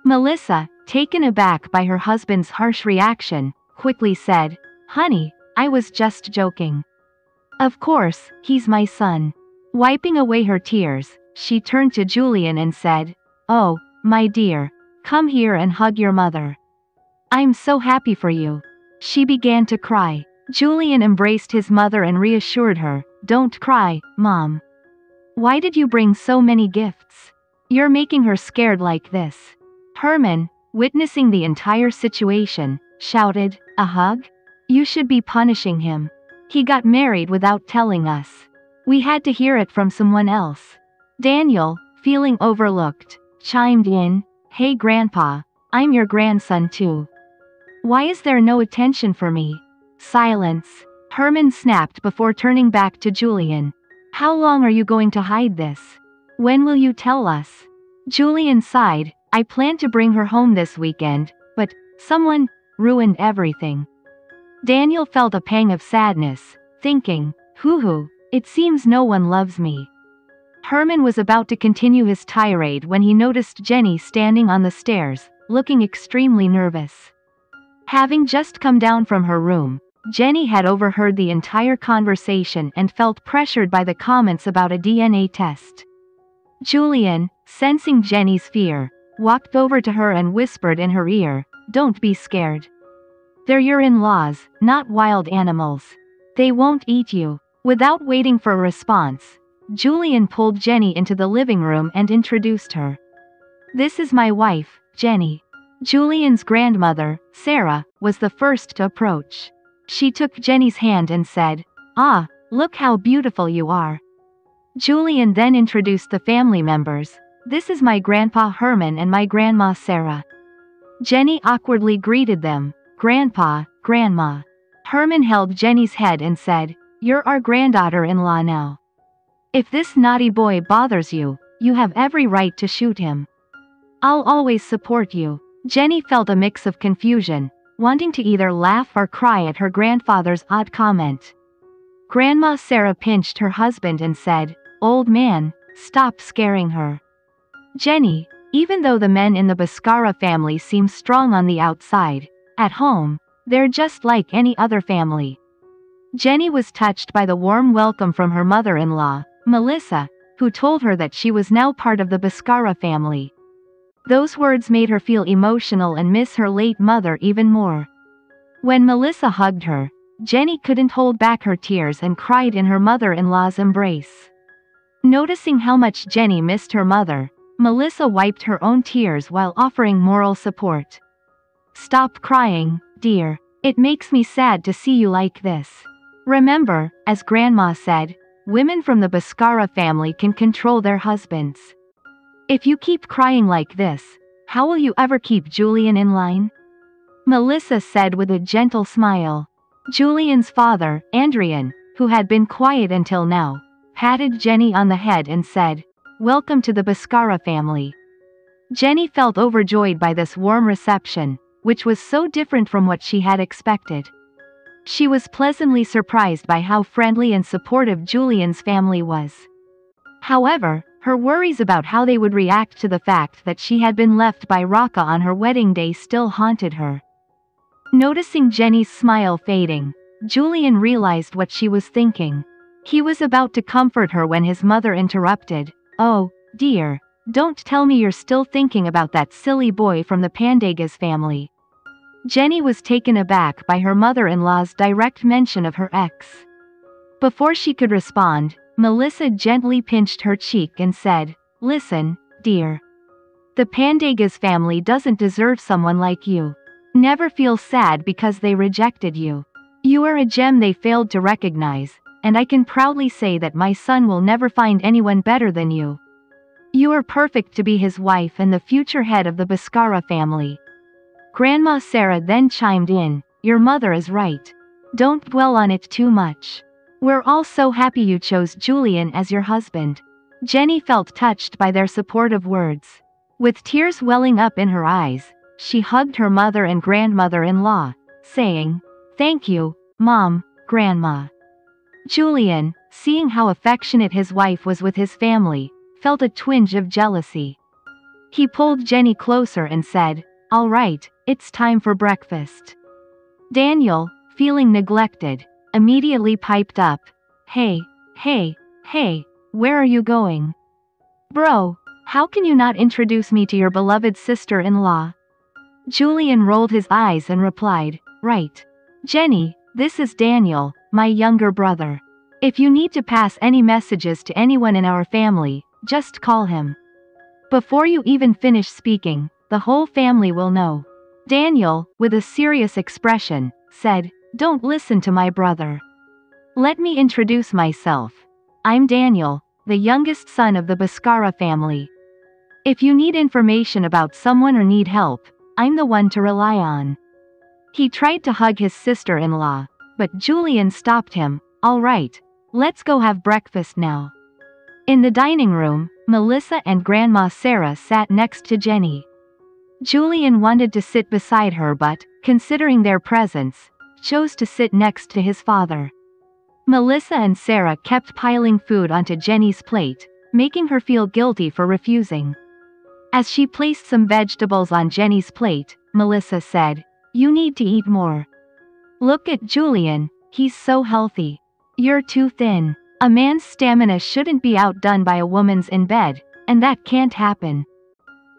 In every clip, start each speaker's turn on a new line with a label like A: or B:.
A: Melissa, taken aback by her husband's harsh reaction, quickly said, "Honey, I was just joking. Of course, he's my son." Wiping away her tears, she turned to Julian and said, "Oh, my dear, come here and hug your mother. I'm so happy for you." She began to cry. Julian embraced his mother and reassured her, "Don't cry, Mom. Why did you bring so many gifts? You're making her scared like this." Herman, witnessing the entire situation, shouted, "A hug? You should be punishing him. He got married without telling us. We had to hear it from someone else." Daniel, feeling overlooked, chimed in, "Hey Grandpa, I'm your grandson too. Why is there no attention for me?" Silence. Herman snapped before turning back to Julian. "How long are you going to hide this? When will you tell us?" Julian sighed, "I planned to bring her home this weekend, but someone ruined everything." Daniel felt a pang of sadness, thinking, hoo, it seems no one loves me." Herman was about to continue his tirade when he noticed Jenny standing on the stairs, looking extremely nervous. Having just come down from her room, Jenny had overheard the entire conversation and felt pressured by the comments about a DNA test. Julian, sensing Jenny's fear, walked over to her and whispered in her ear, "Don't be scared. They're your in-laws, not wild animals. They won't eat you." Without waiting for a response, Julian pulled Jenny into the living room and introduced her. "This is my wife, Jenny." Julian's grandmother, Sarah, was the first to approach. She took Jenny's hand and said, "Ah, look how beautiful you are." Julian then introduced the family members. "This is my grandpa Herman and my grandma Sarah." Jenny awkwardly greeted them, "Grandpa, Grandma." Herman held Jenny's head and said, "You're our granddaughter-in-law now. If this naughty boy bothers you, you have every right to shoot him. I'll always support you." Jenny felt a mix of confusion, wanting to either laugh or cry at her grandfather's odd comment. Grandma Sarah pinched her husband and said, "Old man, stop scaring her." Jenny, even though the men in the Bhaskara family seem strong on the outside, at home, they're just like any other family. Jenny was touched by the warm welcome from her mother-in-law, Melissa, who told her that she was now part of the Bhaskara family. Those words made her feel emotional and miss her late mother even more. When Melissa hugged her, Jenny couldn't hold back her tears and cried in her mother-in-law's embrace. Noticing how much Jenny missed her mother, Melissa wiped her own tears while offering moral support. "Stop crying, dear. It makes me sad to see you like this. Remember, as Grandma said, women from the Bhaskara family can control their husbands. If you keep crying like this, how will you ever keep Julian in line?" Melissa said with a gentle smile. Julian's father, Andrian, who had been quiet until now, patted Jenny on the head and said, "Welcome to the Bhaskara family." Jenny felt overjoyed by this warm reception, which was so different from what she had expected. She was pleasantly surprised by how friendly and supportive Julian's family was. However, her worries about how they would react to the fact that she had been left by Raka on her wedding day still haunted her. Noticing Jenny's smile fading, Julian realized what she was thinking. He was about to comfort her when his mother interrupted, "Oh, dear, don't tell me you're still thinking about that silly boy from the Pandagas family." Jenny was taken aback by her mother-in-law's direct mention of her ex. Before she could respond, Melissa gently pinched her cheek and said, "Listen, dear. The Pandagas family doesn't deserve someone like you. Never feel sad because they rejected you. You are a gem they failed to recognize, and I can proudly say that my son will never find anyone better than you. You are perfect to be his wife and the future head of the Bhaskara family." Grandma Sarah then chimed in, "Your mother is right. Don't dwell on it too much. We're all so happy you chose Julian as your husband." Jenny felt touched by their supportive words. With tears welling up in her eyes, she hugged her mother and grandmother-in-law, saying, "Thank you, Mom, Grandma." Julian, seeing how affectionate his wife was with his family, felt a twinge of jealousy. He pulled Jenny closer and said, "All right, it's time for breakfast." Daniel, feeling neglected, immediately piped up, "Hey, hey, hey, where are you going? Bro, how can you not introduce me to your beloved sister-in-law?" Julian rolled his eyes and replied, "Right. Jenny, this is Daniel, my younger brother. If you need to pass any messages to anyone in our family, just call him." Before you even finish speaking, the whole family will know. Daniel, with a serious expression, said, "Don't listen to my brother. Let me introduce myself. I'm Daniel, the youngest son of the Bhaskara family. If you need information about someone or need help, I'm the one to rely on." He tried to hug his sister-in-law, but Julian stopped him. "All right, let's go have breakfast now." In the dining room, Melissa and Grandma Sarah sat next to Jenny. Julian wanted to sit beside her but, considering their presence, chose to sit next to his father. Melissa and Sarah kept piling food onto Jenny's plate, making her feel guilty for refusing. As she placed some vegetables on Jenny's plate, Melissa said, "You need to eat more. Look at Julian, he's so healthy. You're too thin. A man's stamina shouldn't be outdone by a woman's in bed, and that can't happen."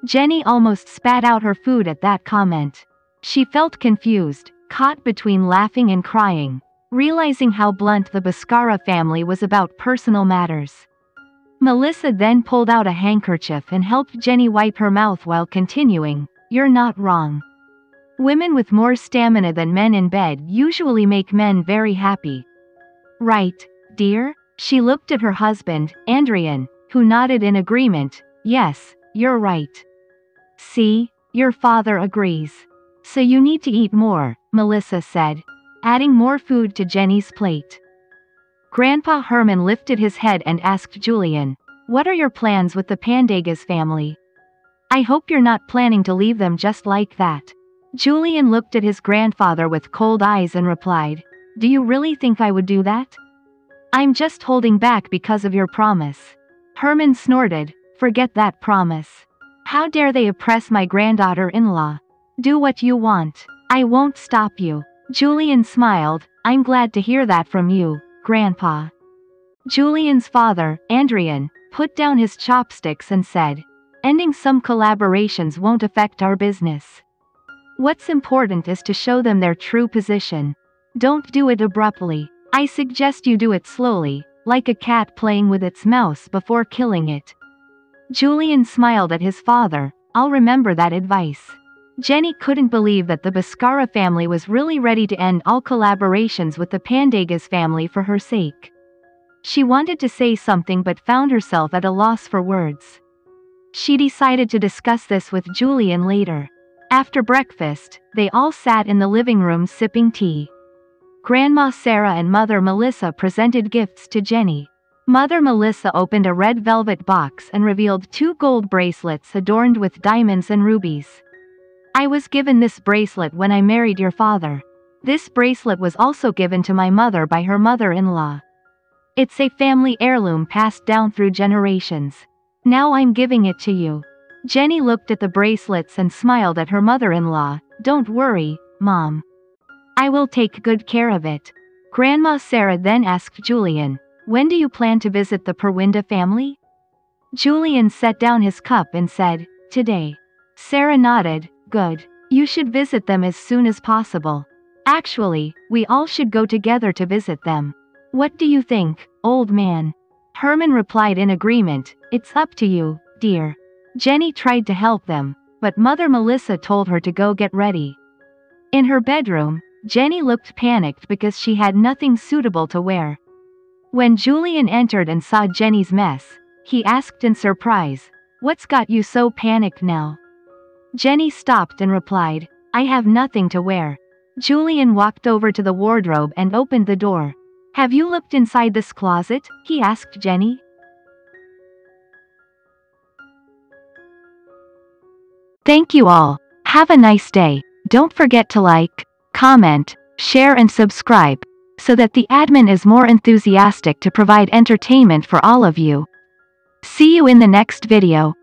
A: Jenny almost spat out her food at that comment. She felt confused, caught between laughing and crying, realizing how blunt the Bhaskara family was about personal matters. Melissa then pulled out a handkerchief and helped Jenny wipe her mouth while continuing, "You're not wrong. Women with more stamina than men in bed usually make men very happy. Right, dear?" She looked at her husband, Andrian, who nodded in agreement. "Yes, you're right. See, your father agrees. So you need to eat more," Melissa said, adding more food to Jenny's plate. Grandpa Herman lifted his head and asked Julian, "What are your plans with the Pandagas family? I hope you're not planning to leave them just like that." Julian looked at his grandfather with cold eyes and replied, "Do you really think I would do that? I'm just holding back because of your promise." Herman snorted, "Forget that promise. How dare they oppress my granddaughter-in-law? Do what you want. I won't stop you." Julian smiled, "I'm glad to hear that from you, Grandpa." Julian's father, Andrian, put down his chopsticks and said, "Ending some collaborations won't affect our business. What's important is to show them their true position. Don't do it abruptly. I suggest you do it slowly, like a cat playing with its mouse before killing it." Julian smiled at his father. "I'll remember that advice." Jenny couldn't believe that the Bhaskara family was really ready to end all collaborations with the Pandagas family for her sake. She wanted to say something but found herself at a loss for words. She decided to discuss this with Julian later. After breakfast, they all sat in the living room sipping tea. Grandma Sarah and Mother Melissa presented gifts to Jenny. Mother Melissa opened a red velvet box and revealed 2 gold bracelets adorned with diamonds and rubies. "I was given this bracelet when I married your father. This bracelet was also given to my mother by her mother-in-law. It's a family heirloom passed down through generations. Now I'm giving it to you." Jenny looked at the bracelets and smiled at her mother-in-law. "Don't worry, Mom. I will take good care of it." Grandma Sarah then asked Julian, "When do you plan to visit the Purwinda family?" Julian set down his cup and said, "Today." Sarah nodded, "Good. You should visit them as soon as possible. Actually, we all should go together to visit them. What do you think, old man?" Herman replied in agreement, "It's up to you, dear." Jenny tried to help them, but Mother Melissa told her to go get ready. In her bedroom, Jenny looked panicked because she had nothing suitable to wear. When Julian entered and saw Jenny's mess, he asked in surprise, "What's got you so panicked now?" Jenny stopped and replied, "I have nothing to wear." Julian walked over to the wardrobe and opened the door. "Have you looked inside this closet?" he asked Jenny. Thank you all. Have a nice day. Don't forget to like, comment, share and subscribe, so that the admin is more enthusiastic to provide entertainment for all of you. See you in the next video.